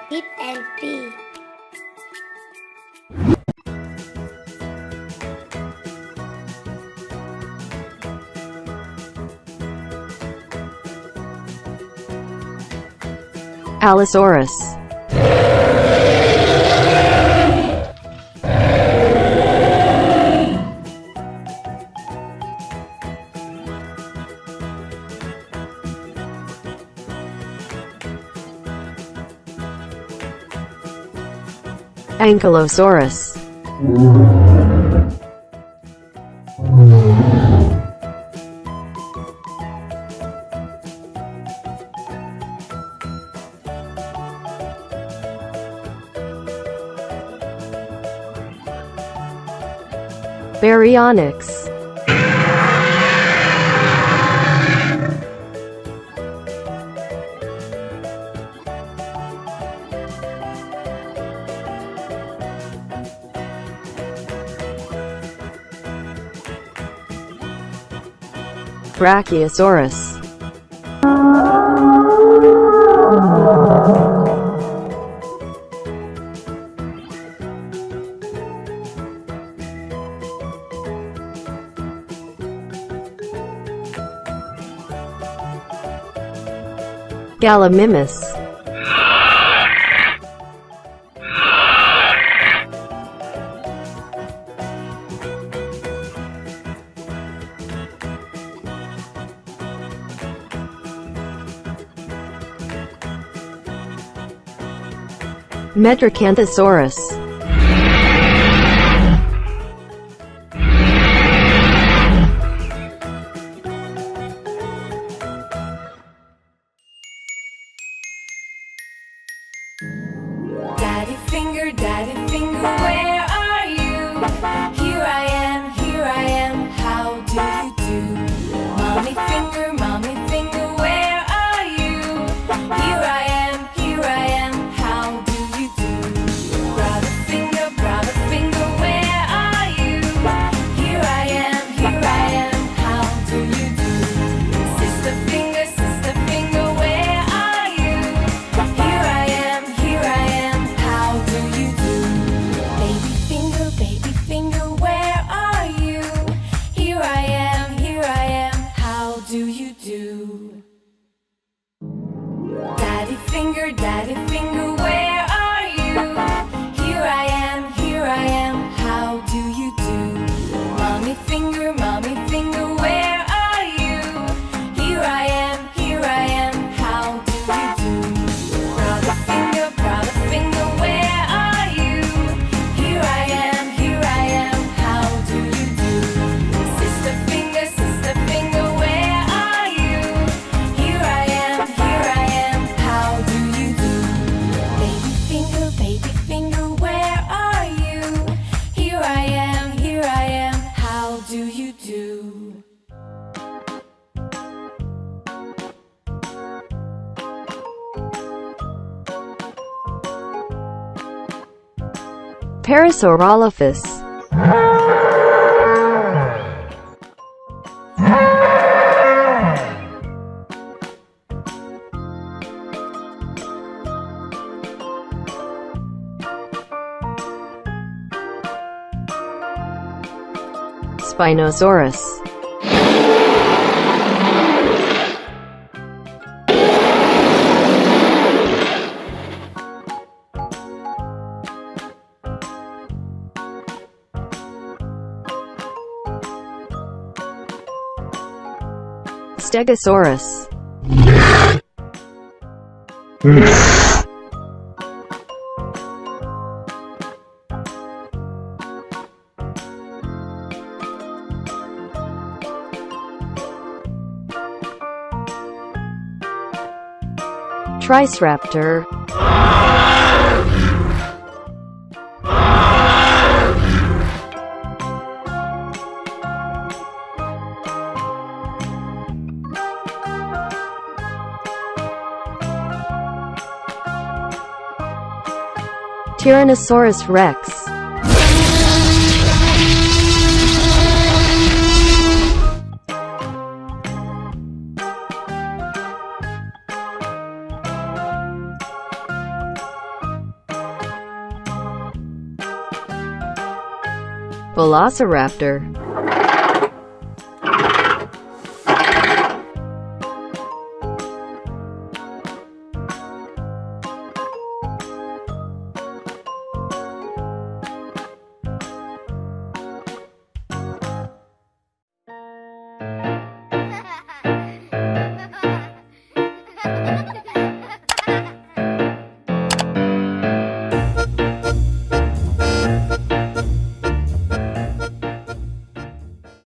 Hit and pee. Allosaurus. Ankylosaurus. Baryonyx. Brachiosaurus. Gallimimus. Metracanthosaurus. Daddy finger, where are you? Here I am, how do you do? Mommy finger, where are you? Here I am, how do you do? Brother finger, where are you? Here I am, how do you do? Sister finger, where are you? Here I am, how do you do? Baby finger, where are you? Here I am, how do you do? Daddy finger, where are you? Here I am, how do you do? Mommy finger, where are you? Here I am, how do you do? Brother finger, where are you? Here I am, how do you do? Sister finger, where are you? Here I am, how do you do? Baby finger, where are you? Here I am, how do you do? Parasaurolophus. Spinosaurus. Stegosaurus. Triceratops. Tyrannosaurus rex. Velociraptor,